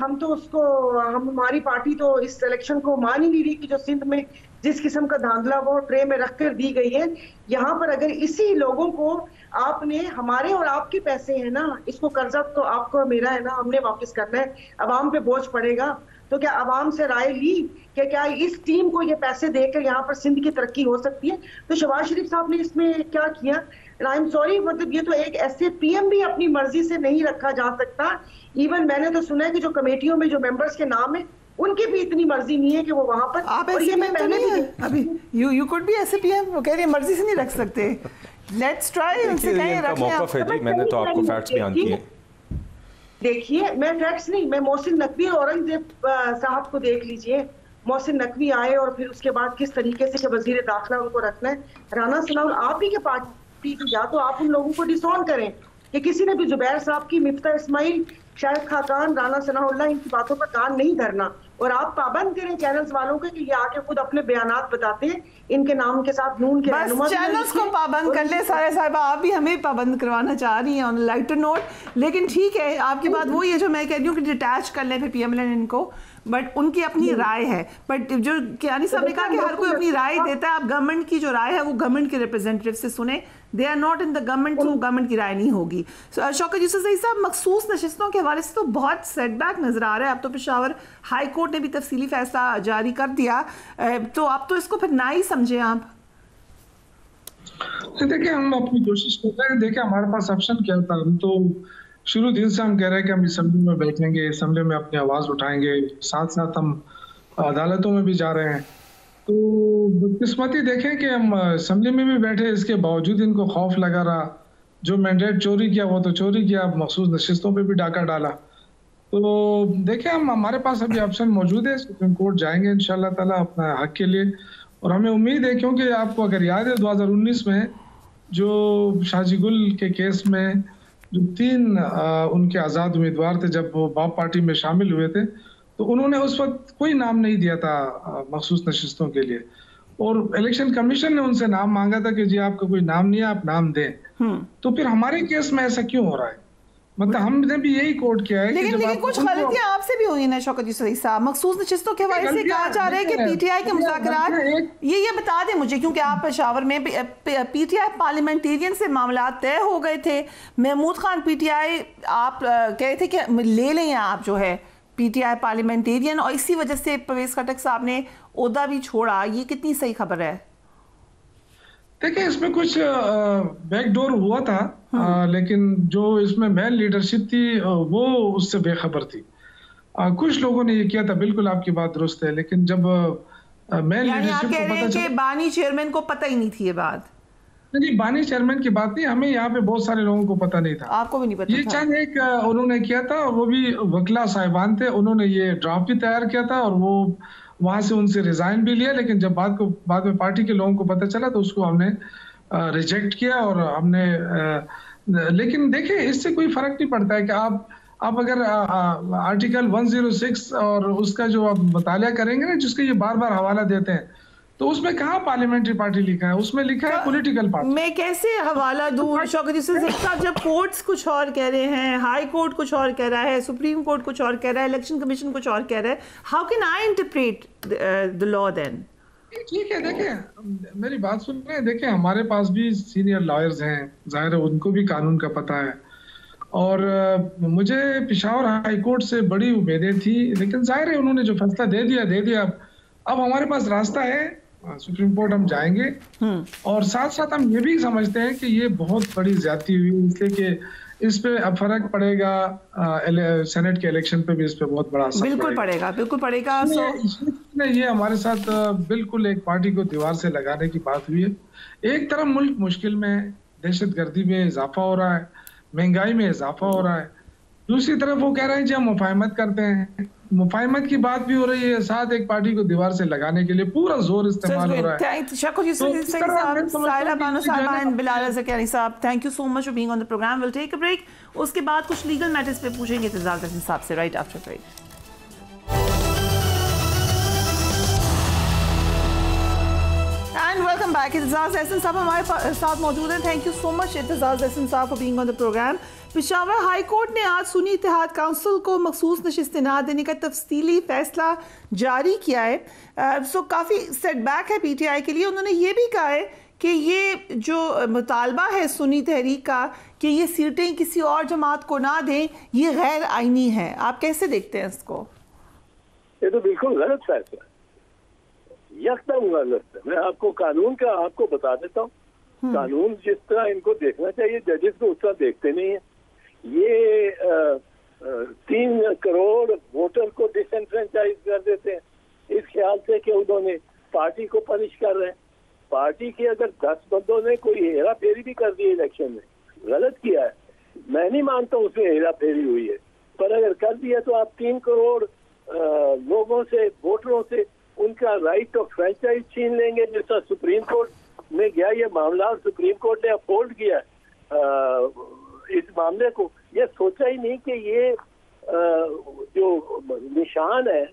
हमारी पार्टी तो इस इलेक्शन को मान ही नहीं रही कि जो सिंध में जिस किस्म का धांधला वो ट्रे में रख कर दी गई है। यहाँ पर अगर इसी लोगों को आपने, हमारे और आपके पैसे हैं ना, इसको कर्जा तो आपको मेरा है ना, हमने वापस करना है, अवाम पे बोझ पड़ेगा। तो क्या अवाम से राय ली कि क्या इस टीम को ये पैसे देकर यहाँ पर सिंध की तरक्की हो सकती है? तो शहबाज शरीफ साहब ने इसमें क्या किया? आई एम सॉरी, मतलब ये तो एक ऐसे PM भी अपनी मर्जी से नहीं रखा जा सकता। इवन मैंने तो सुना है कि जो कमेटियों में जो मेंबर्स के नाम है उनकी भी इतनी मर्जी नहीं है कि वो वहां पर, आप ऐसे में तो नहीं है अभी, यू कुड बी ऐसे PM, वो कह रहे हैं मर्जी से नहीं रख सकते। लेट्स ट्राई, उनसे कहें रखें आप। मैंने तो आपको फैक्ट्स बयान किए। देखिए, मैं फैक्ट्स नहीं, मैं मोहसिन नकवी और औरंगजेब साहब को देख लीजिए। मोहसिन नकवी आए और फिर उसके बाद किस तरीके से वजीर दाखिला उनको रखना है। राना सनाउल आप ही के पार्टी की, या तो आप उन लोगों को डिसऑन करें कि किसी ने भी जुबैर साहब की, मिफ्ता इस्माइल, शाहिद खाकान, राना सनाउल्लाह, इनकी बातों पर कान नहीं धरना, और आप पाबंद करें चैनल्स वालों के कि ये आके खुद अपने बयानात बताते हैं इनके नाम के साथ नून के रहनुमा। चैनल्स को पाबंद कर ले सारे साहिबा, आप भी हमें पाबंद करवाना चाह रही हैं ऑन लाइटर नोट। लेकिन ठीक है, आपकी बात वही है जो मैं कह रही हूँ कि डिटैच कर लें फिर PMLN इनको, बट उनकी अपनी राय है। बट जो कियानी साहब ने कहा कि हर कोई अपनी राय देता है, आप गवर्नमेंट की जो राय है वो गवर्नमेंट के रिप्रेजेंटेटिव से सुने, they are not in the government, तो गवर्नमेंट की राय नहीं होगी। शौकत यूसुफ ज़ई साहब, मखसूस नशिस्तों के हवाले से तो बहुत सेटबैक नजर आ रहा है। अब तो पेशावर हाई कोर्ट ने भी तफसीली फैसला जारी कर दिया, तो अब तो इसको फिर ना ही समझे आप। देखिए, हम अपनी कोशिश कर रहे हैं। देखिए, हमारे पास ऑप्शन क्या था? हम तो शुरू दिन से हम कह रहे हैं कि हम असेंबली में बैठेंगे, असेंबली में अपनी आवाज उठाएंगे, साथ साथ हम अदालतों में भी जा रहे हैं। तो बदकिस्मती देखें कि हम असेंबली में भी बैठे, इसके बावजूद इनको खौफ लगा रहा। जो मैंडेट चोरी किया वो तो चोरी किया, मखसूस नशिस्तों पे भी डाका डाला। तो देखिए, हमारे पास अभी ऑप्शन मौजूद है, सुप्रीम कोर्ट जाएंगे इंशाल्लाह ताला अपना हक के लिए। और हमें उम्मीद है, क्योंकि आपको अगर याद है 2019 में जो शाहजी गुल के केस में जो 3 उनके आज़ाद उम्मीदवार थे, जब वो बाप पार्टी में शामिल हुए थे, तो उन्होंने उस वक्त कोई नाम नहीं दिया था मखसूस नशिस्तों के लिए, और इलेक्शन कमीशन ने उनसे नाम मांगा था कि जी आपका कोई नाम नहीं है, आप नाम दें। तो फिर हमारे केस में ऐसा क्यों हो रहा है? मतलब हमने भी यही कोर्ट किया है। लेकिन कुछ गलतियां आपसे भी हुई ना शौकत यूसुफ साहब, मखसूस नशिस्तों के हवाले से कहा जा रहा है कि PTI के मुज़ाकरात, ये बता दें मुझे, क्योंकि आप पेशावर में PTI पार्लियामेंटेरियन से मामला तय हो गए थे। महमूद खान PTI आप कहे थे कि ले लें आप जो है PTI पार्लियामेंटेरियन, और इसी वजह से परवेज खटक साहब ने ओहदा भी छोड़ा। ये कितनी सही खबर है? देखिए, इसमें कुछ बैकडोर हुआ था, लेकिन जो इसमें मेन लीडरशिप थी वो उससे बेखबर थी। कुछ लोगों ने ये किया था, बिल्कुल आपकी बात दुरुस्त है, लेकिन जब मेन लीडरशिप को पता चला, बानी चेयरमैन को पता ही नहीं थी ये बात। नहीं, बानी चेयरमैन की बात नहीं, हमें यहाँ पे बहुत सारे लोगों को पता नहीं था। आपको भी नहीं पता? ये चंद एक उन्होंने किया था, वो भी वकला साहिबान थे, उन्होंने ये ड्राफ्ट भी तैयार किया था, और वो वहां से उनसे रिजाइन भी लिया। लेकिन जब बाद में पार्टी के लोगों को पता चला तो उसको हमने रिजेक्ट किया, और हमने लेकिन देखिए, इससे कोई फर्क नहीं पड़ता है कि आप अगर आर्टिकल 106 और उसका जो आप मुतालिया करेंगे ना, जिसके ये बार बार हवाला देते हैं, तो उसमें कहाँ पार्लियामेंट्री पार्टी लिखा है? उसमें लिखा है पॉलिटिकल पार्टी। मैं कैसे हवाला दूं शौकत यूसुफ साहब, जब कोर्ट्स कुछ और कह रहे हैं, हाई कोर्ट कुछ और कह रहा है, सुप्रीम कोर्ट कुछ और कह रहा है, इलेक्शन कमीशन कुछ और कह रहा है। How can I interpret the law then? ठीक है, देखिए मेरी बात सुन रहे हैं। देखिए, हमारे पास भी सीनियर लॉयर्स हैं, जाहिर है उनको भी कानून का पता है, और मुझे पेशावर हाई कोर्ट से बड़ी उम्मीदें थी, लेकिन जाहिर है उन्होंने जो फैसला दे दिया। अब हमारे पास रास्ता है, सुप्रीम कोर्ट हम जाएंगे। और साथ साथ हम ये भी समझते हैं कि ये बहुत बड़ी ज्यादती हुई, इसलिए कि इस पे अब फर्क पड़ेगा, सेनेट के इलेक्शन पे भी इस पे बहुत बड़ा असर बिल्कुल पड़ेगा। ये हमारे साथ बिल्कुल एक पार्टी को दीवार से लगाने की बात हुई है। एक तरफ मुल्क मुश्किल में, दहशतगर्दी में इजाफा हो रहा है, महंगाई में इजाफा हो रहा है, दूसरी तरफ वो कह रहे हैं जी हम मुफाहिमत करते हैं, मुफाहिमत की बात भी हो रही है, साथ एक पार्टी को दीवार से लगाने के लिए पूरा जोर इस्तेमाल हो रहा है। बिलाल ज़कियानी साहब, thank you so much for being on the programme. Will take a break, उसके बाद कुछ लीगल मैटर्स पे पूछेंगे इत्तेज़ाज़ अहसन साहब से right after break. And welcome back. Aitzaz Ahsan साहब हमारे साथ मौजूद हैं। Thank you so much Aitzaz Ahsan साहब for being on the program. Peshawar high court ने आज सुन्नी इत्तेहाद काउंसिल को मखसूस नशिस्तें न देने का तफसीली फैसला जारी किया है। सो काफ़ी सेटबैक है PTI के लिए। उन्होंने ये भी कहा है कि ये जो मुतालबा है सुन्नी तहरीक का कि ये सीटें किसी और जमात को ना दें, ये गैर आइनी है। आप कैसे देखते हैं इसको? ये तो बिल्कुल गलत फैसला है, यकदम गलत है। मैं आपको कानून का आपको बता देता हूँ। कानून जिस तरह इनको देखना चाहिए, जजेस को उस तरह देखते नहीं है। ये 3 करोड़ वोटर को डिसएनफ्रेंचाइज कर देते हैं इस ख्याल से कि उन्होंने पार्टी को पनिश कर रहे हैं। पार्टी के अगर 10 बंदों ने कोई हेरा फेरी भी कर दी इलेक्शन में, गलत किया है, मैं नहीं मानता उसमें हेरा फेरी हुई है, पर अगर कर दिया तो आप 3 करोड़ लोगों से, वोटरों से उनका राइट ऑफ फ्रेंचाइज छीन लेंगे। जिस तरह सुप्रीम कोर्ट में गया ये मामला और सुप्रीम कोर्ट ने अपहोल्ड किया इस मामले को। ये सोचा ही नहीं कि ये जो निशान है,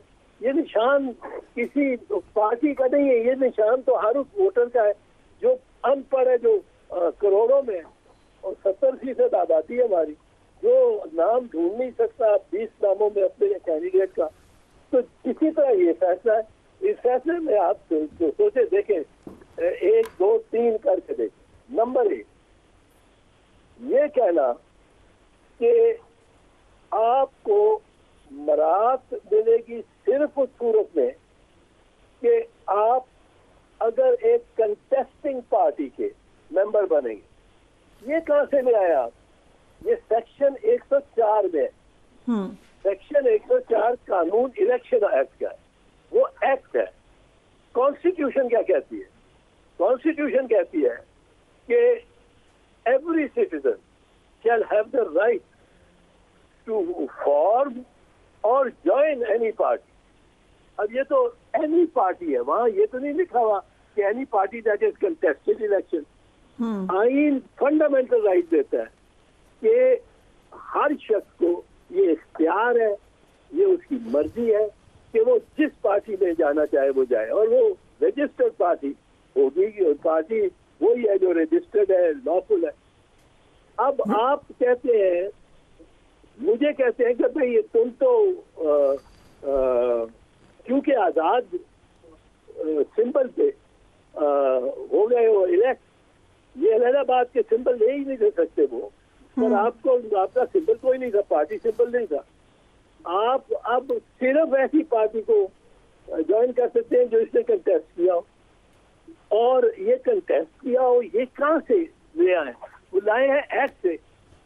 ये निशान किसी पार्टी का नहीं है, ये निशान तो हर उस वोटर का है जो अनपढ़ है, जो करोड़ों में, और 70% आबादी है हमारी, जो नाम ढूंढ नहीं सकता 20 नामों में अपने कैंडिडेट का। तो इसी तरह ये फैसला है। इस फैसले में आप जो सोचे देखें, 1, 2, 3 करके देखें। नंबर 1, ये कहना कि आपको मरात मिलेगी सिर्फ उस सूरत में कि आप अगर एक कंटेस्टिंग पार्टी के मेंबर बनेंगे, ये कहां से ले आए आप? ये सेक्शन 104 में है। सेक्शन 104 कानून इलेक्शन एक्ट का है, वो एक्ट है। कॉन्स्टिट्यूशन क्या कहती है? कॉन्स्टिट्यूशन कहती है कि every citizen shall have the right to form or join any party. अब ये तो any party है, वहाँ ये तो नहीं लिखा हुआ कि any party that is contested election. आइन फंडामेंटल राइट देता है कि हर शख्स को ये इख्तियार है, ये उसकी मर्जी है कि वो जिस पार्टी में जाना चाहे वो जाए, और वो रजिस्टर्ड पार्टी होगी, और पार्टी वही है जो रजिस्टर्ड है, लॉफुल है। अब आप कहते हैं, मुझे कहते हैं कि भाई ये तुम तो क्योंकि आजाद सिंबल पे हो गए हो इलेक्ट, ये इलाहाबाद के सिंबल ले ही नहीं दे सकते वो, पर आपको आपका सिंबल कोई नहीं था, पार्टी सिंबल नहीं था। आप अब सिर्फ ऐसी पार्टी को ज्वाइन कर सकते हैं जो इसने कंटेस्ट किया हो, और ये कंटेस्ट किया हो ये कहाँ से ले आए? वो लाए हैं एक्ट से।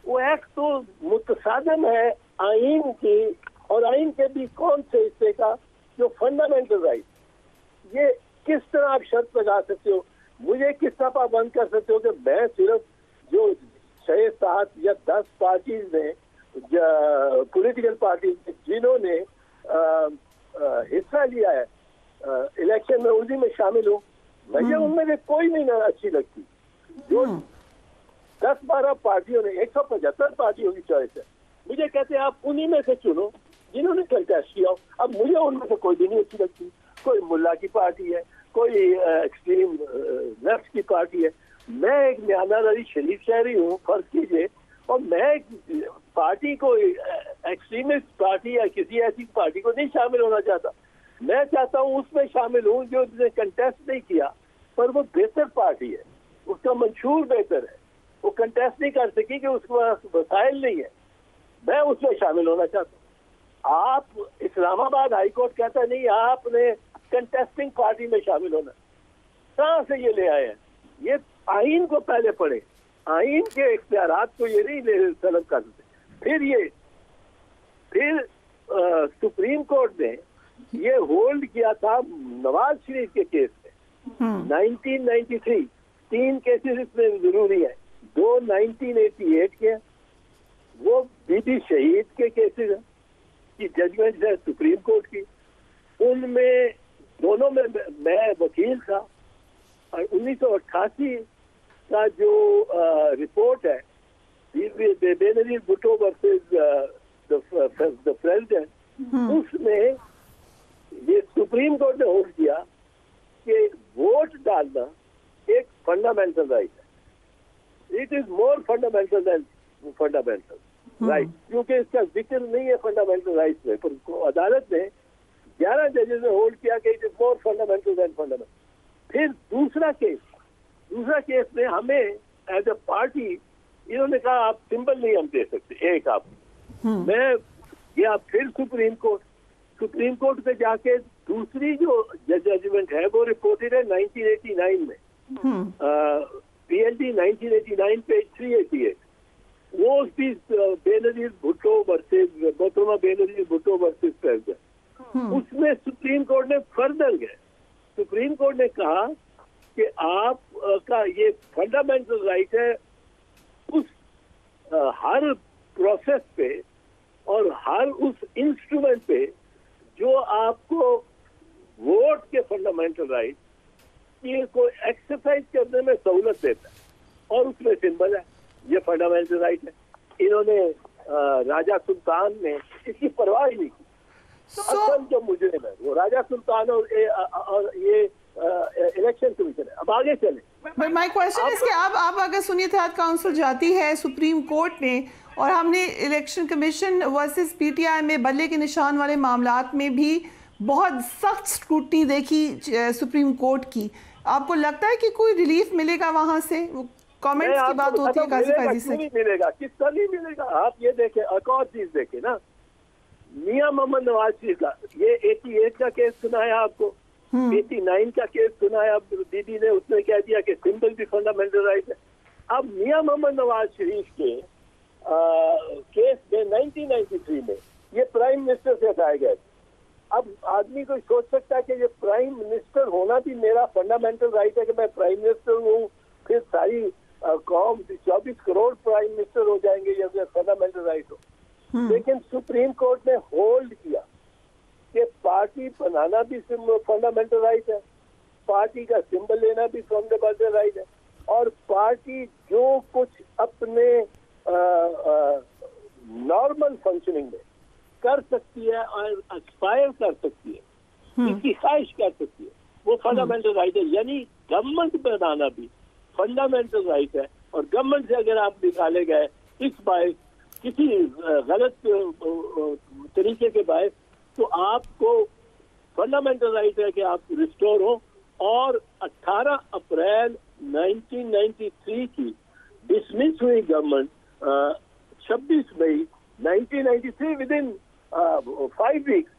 वो एक्ट तो मुतसादम है आइन की, और आइन के भी कौन से हिस्से का? जो फंडामेंटल राइट। ये किस तरह आप शर्त लगा सकते हो? मुझे किस तरह पाबंद कर सकते हो कि मैं सिर्फ जो 6, 7 या 10 पार्टीज ने, पॉलिटिकल पार्टीज जिन्होंने हिस्सा लिया है इलेक्शन में, उसी में शामिल हूँ? मुझे उनमें से कोई नहीं ना अच्छी लगती। जो 10-12 पार्टियों ने, 175 पार्टियों की चॉइस है, मुझे कहते हैं आप उन्हीं में से चुनो जिन्होंने कंटेस्ट किया। अब मुझे उनमें से कोई भी नहीं अच्छी लगती। कोई मुल्ला की पार्टी है, कोई एक्सट्रीम लेफ्ट की पार्टी है। मैं एक म्यानर अली शरीफ शहरी हूँ फर्ज कीजिए, और मैं पार्टी को, एक्सट्रीमिस्ट पार्टी या किसी ऐसी पार्टी को नहीं शामिल होना चाहता। मैं चाहता हूँ उसमें शामिल हूँ जो जिसने कंटेस्ट नहीं किया, पर वो बेहतर पार्टी है, उसका मंशूर बेहतर है। वो कंटेस्ट नहीं कर सकी कि उसके पास वसाइल नहीं है, मैं उसमें शामिल होना चाहता हूँ। आप इस्लामाबाद हाई कोर्ट कहता नहीं आपने कंटेस्टिंग पार्टी में शामिल होना, कहाँ से ये ले आए हैं? ये आइन को पहले पढ़े, आइन के इख्तियारात को ये नहीं ले तलब कर देते। फिर सुप्रीम कोर्ट ने ये होल्ड किया था नवाज शरीफ के केस में 1993, 3 केसेस इसमें जरूरी है, 2 1988 के, वो बीबी शहीद के केसेस हैं कि जजमेंट है सुप्रीम कोर्ट की, उनमें दोनों में मैं वकील था। और 1988 का जो रिपोर्ट है Benazir Bhutto versus the president, उसमें ये सुप्रीम कोर्ट ने होल्ड किया कि वोट डालना एक फंडामेंटल राइट है। It is more fundamental than fundamental right, क्योंकि इसका जिक्र नहीं है फंडामेंटल राइट में, पर अदालत ने 11 जजेस ने होल्ड किया कि it is more fundamental than fundamental. फिर दूसरा केस में हमें एज अ पार्टी इन्होंने कहा आप सिंबल नहीं हम दे सकते, एक आप मैं गया फिर सुप्रीम कोर्ट पे जाके दूसरी जो जजमेंट है वो रिपोर्टेड है 1989 में, PLD 1989 पेज 388, वो भी बेनजीर भुट्टो वर्सेस मोहतरमा बेनजीर भुट्टो वर्सेस प्रेसिडेंट। उसमें सुप्रीम कोर्ट ने फर्दर गए, सुप्रीम कोर्ट ने कहा कि आप का ये फंडामेंटल राइट है उस हर प्रोसेस पे और हर उस इंस्ट्रूमेंट पे जो आपको वोट के फंडामेंटल राइट को एक्सरसाइज करने में सहूलत देता है, और उसमें सिंबल है, ये फंडामेंटल राइट है। इन्होंने राजा सुल्तान ने इसकी परवाह ही नहीं की। तो असल जो मुजरिम है वो राजा सुल्तान और ये इलेक्शन कमीशन है। अब आगे चले। माय क्वेश्चन इज कि आप अगर सुन्नियत काउंसिल जाती है सुप्रीम कोर्ट में, और हमने इलेक्शन कमीशन वर्सेस पीटीआई में बल्ले के निशान वाले मामलात में भी बहुत सख्त स्क्रूटनी देखी सुप्रीम कोर्ट की, आपको लगता है कि कोई रिलीफ मिलेगा वहां से? वो कमेंट्स की बात होती है काजी से, नहीं मिलेगा, किसका नहीं मिलेगा। आप ये देखें, एक और चीज देखें ना, मियां मोहम्मद नवाज शरीफ का ये 88 का केस सुना है आपको, 89 का केस सुना है। अब दीदी ने उसने कह दिया कि सिंबल भी फंडामेंटल राइट है। अब मियां मोहम्मद नवाज शरीफ के केस में 1993 में ये प्राइम मिनिस्टर से हटाए गए। अब आदमी कोई सोच सकता है कि ये प्राइम मिनिस्टर होना भी मेरा फंडामेंटल राइट है कि मैं प्राइम मिनिस्टर हूँ, फिर सारी कौम 24 करोड़ प्राइम मिनिस्टर हो जाएंगे, ये फंडामेंटल राइट हो। लेकिन सुप्रीम कोर्ट ने होल्ड किया कि पार्टी बनाना भी फंडामेंटल राइट है, पार्टी का सिंबल लेना भी फंडामेंटल राइट है, और पार्टी जो कुछ अपने नॉर्मल फंक्शनिंग में कर सकती है और एस्पायर कर सकती है, इसकी ख्वाहिश कर सकती है, वो फंडामेंटल राइट है। यानी गवर्नमेंट बनाना भी फंडामेंटल राइट है, और गवर्नमेंट से अगर आप निकाले गए इस बायस किसी गलत तरीके के बायस, तो आपको फंडामेंटल राइट है कि आप रिस्टोर हो। और 18 अप्रैल 1993 की डिसमिस हुई गवर्नमेंट 26 मई 1993 within 5 weeks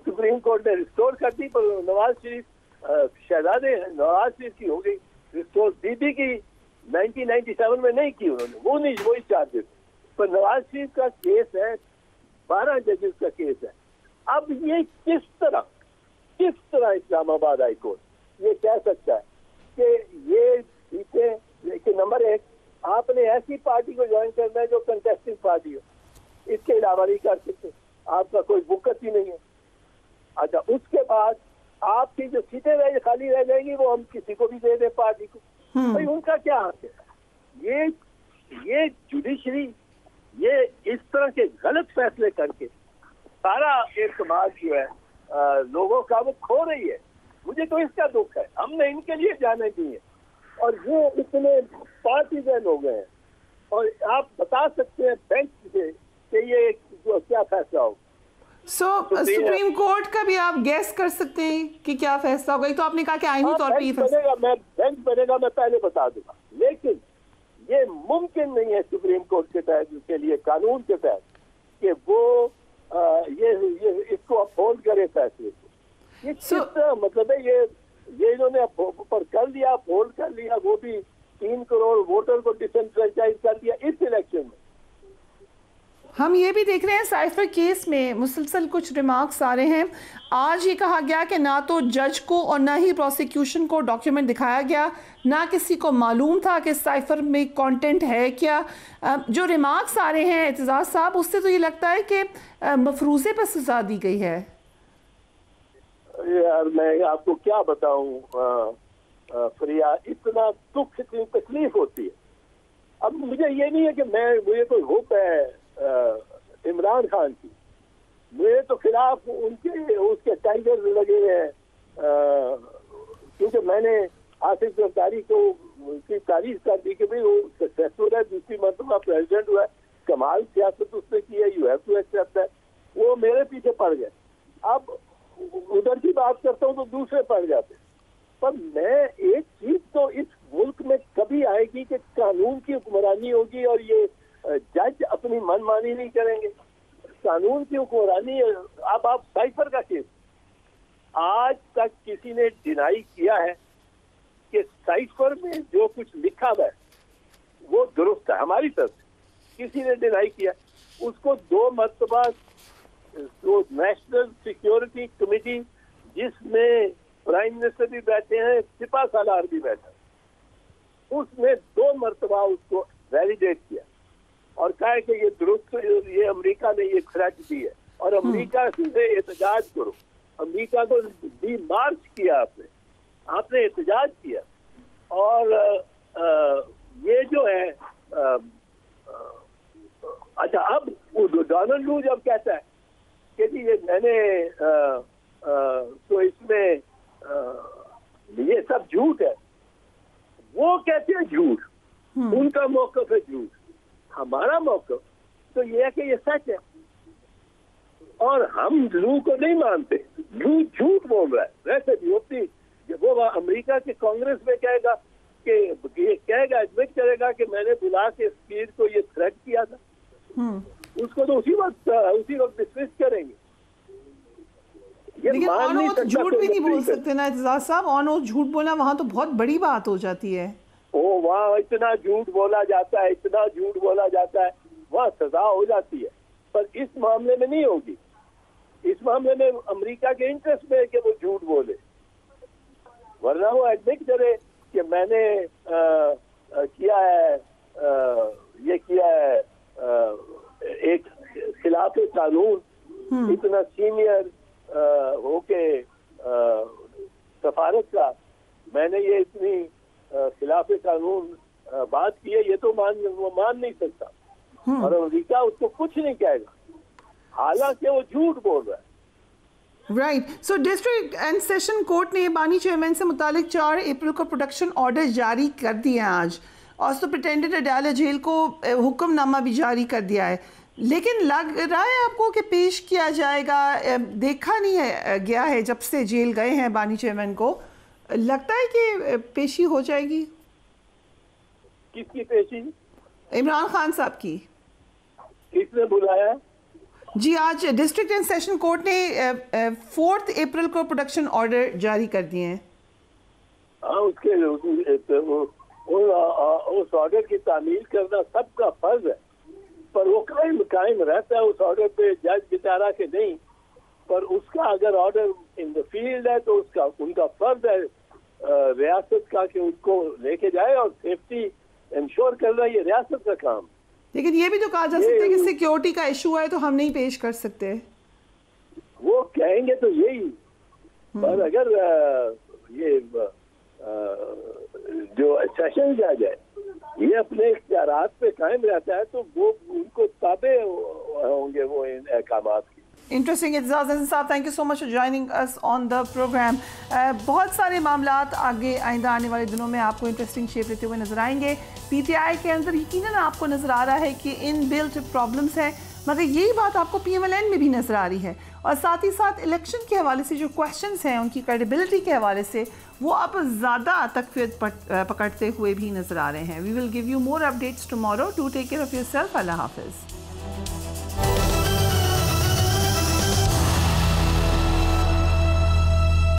supreme court ने रिस्टोर कर दी। पर नवाज शरीफ शहजादे नवाज शरीफ की हो गई रिस्टोर, दीदी की 1997 में नहीं की उन्होंने, वो नहीं, वही चार्जेस। पर नवाज शरीफ का केस है, 12 जजेस का केस है। अब ये किस तरह इस्लामाबाद हाई कोर्ट ये कह सकता है कि ये सीटें, लेकिन नंबर 1 आपने ऐसी पार्टी को ज्वाइन करना है जो कंटेस्टिंग पार्टी हो, इसके अलावा नहीं कर सकते, आपका कोई बुकत ही नहीं है। अच्छा, उसके बाद आपकी जो सीटें खाली रह जाएंगी वो हम किसी को भी दे दें पार्टी को, भाई उनका क्या हक है? ये जुडिशरी ये इस तरह के गलत फैसले करके सारा एतमाद जो है लोगों का वो खो रही है। मुझे तो इसका दुख है, हमने इनके लिए जाने दिए और ये इतने पार्टीजन हो गए हैं। और आप बता सकते हैं बेंच से कि ये जो क्या फैसला होगा। सुप्रीम कोर्ट का भी आप गैस कर सकते हैं कि क्या फैसला होगा? तो आपने कहा कि आईनी तौर पे बेंच बनेगा, मैं पहले बता दूंगा, लेकिन ये मुमकिन नहीं है सुप्रीम कोर्ट के तहत के लिए, कानून के तहत कि वो ये इसको अपहोल्ड करे फैसले को। ये किस मतलब है, ये इन्होंने पर कर लिया, अपहोल्ड कर लिया, वो भी 3 करोड़ वोटर को डिसएनफ्रेंचाइज कर दिया इस इलेक्शन में। हम ये भी देख रहे हैं साइफर केस में मुसलसल कुछ रिमार्क्स आ रहे हैं। आज ये कहा गया कि ना तो जज को और ना ही प्रोसिक्यूशन को डॉक्यूमेंट दिखाया गया, ना किसी को मालूम था कि साइफर में कंटेंट है क्या। जो रिमार्क्स आ रहे हैं एतजाज साहब, उससे तो ये लगता है कि मफरूज़े पर सजा दी गई है। यार मैं आपको क्या बताऊं फरिया, इतना दुख, इतनी तकलीफ होती है। अब मुझे ये नहीं है कि मुझे कोई होप है इमरान खान की, मेरे तो खिलाफ उसके टाइगर लगे हैं, क्योंकि मैंने आसिफ जरदारी को उसकी तारीफ कर दी कि भाई वो सक्सेसफुल है, दूसरी मरतबा प्रेसिडेंट हुआ है, कमाल सियासत उसने की है, यू हैव टू एक्सेप्ट है। वो मेरे पीछे पड़ गए। अब उधर की बात करता हूँ तो दूसरे पड़ जाते। पर मैं एक चीज तो इस मुल्क में कभी आएगी कि कानून की हुक्मरानी होगी और ये जज अपनी मनमानी नहीं करेंगे। कानून की हुक्मरानी। अब आप साइफर का केस, आज तक किसी ने डिनाई किया है कि साइफर में जो कुछ लिखा हुआ है वो दुरुस्त है? हमारी तरफ से किसी ने डिनाई किया? उसको 2 मरतबा तो नेशनल सिक्योरिटी कमेटी, जिसमें प्राइम मिनिस्टर भी बैठे हैं, सिपा सालार भी बैठा, उसने 2 मरतबा उसको वैलिडेट किया और कहा कि ये दुरुस्त, ये अमेरिका ने ये खर्च दी है और अमेरिका से एहतजाज करो। अमेरिका को डी मार्च किया आपने एहतजाज किया। और ये जो है अच्छा, अब डोनाल्ड लू जब कहता है कि जी ये मैंने तो इसमें ये सब झूठ है, वो कहते हैं झूठ, उनका मौक़िफ़ है झूठ। हमारा मौक़िफ़ तो ये है कि ये सच है और हम लू को नहीं मानते। लू झूठ बोल रहा है। वैसे भी होती वो अमेरिका के कांग्रेस में कहेगा कि ये कहेगा, एडमिट करेगा कि मैंने बुला के स्पीकर को ये थ्रेट किया था, उसको तो उसी वक्त डिसमिस करेंगे। लेकिन ऑन ओथ झूठ भी नहीं बोल सकते ना एतजाज साहब। ऑन ओथ झूठ बोलना वहाँ तो बहुत बड़ी बात हो जाती है। वहाँ इतना झूठ बोला जाता है, इतना झूठ बोला जाता है, वहाँ सजा हो जाती है। पर इस मामले में नहीं होगी। इस मामले में अमेरिका के इंटरेस्ट में है कि वो झूठ बोले, वरना वो एडमिट करे कि मैंने किया है, ये किया है, एक खिलाफ कानून इतना सीनियर होके सफारत का मैंने ये इतनी खिलाफ कानून बात की है, ये तो मान नहीं सकता। और अमेरिका उसको कुछ नहीं कहेगा, हालांकि वो झूठ बोल रहा है। Right. So district and session court ने बानी चेयरमैन से मुतालिक 4 अप्रैल को प्रोटेक्शन ऑर्डर जारी कर दिए हैं आज, और सुपरिटेंडेंट अडाला जेल को हुक्मनामा भी जारी कर दिया है। लेकिन लग रहा है आपको कि पेश किया जाएगा? देखा नहीं है गया है जब से जेल गए हैं बानी चेयरमैन को, लगता है कि पेशी हो जाएगी? किसकी पेशी? इमरान खान साहब की। किसने बुलाया? जी, आज डिस्ट्रिक्ट एंड सेशन कोर्ट ने 4 अप्रैल को प्रोटेक्शन ऑर्डर जारी कर दिए हैं। उस ऑर्डर की तामील करना सबका फर्ज है, पर वो कायम रहता है उस ऑर्डर पे। जज बेचारा के नहीं, पर उसका अगर ऑर्डर इन द फील्ड है तो उनका फर्ज है रियासत का कि उनको लेके जाए और सेफ्टी इंश्योर करना ये रियासत का काम। लेकिन ये भी तो कहा जा सकता है कि सिक्योरिटी का इशू है तो हम नहीं पेश कर सकते। वो कहेंगे तो यही, पर अगर ये जो सेशन जज है ये अपने इख्तियारात पे कायम रहता है तो वो उनको ताबे होंगे वो इन अहकामात की। इंटरेस्टिंग एतजाज हसन साहब, thank you so much for joining us on the programme. बहुत सारे मामलात आगे आइंदा आने वाले दिनों में आपको इंटरेस्टिंग शेप लेते हुए नजर आएंगे। पीटीआई के अंदर यकीनन आपको नजर आ रहा है कि इन बिल्ट प्रॉब्लम्स हैं, मगर यही बात आपको PMLN में भी नजर आ रही है। और साथ ही साथ इलेक्शन के हवाले से जो क्वेश्चंस हैं उनकी क्रेडिबिलिटी के हवाले से वो अब ज़्यादा तकफीत पकड़ते हुए भी नजर आ रहे हैं। We will give you more updates tomorrow. Do take care of yourself. अल्लाह हाफिज़।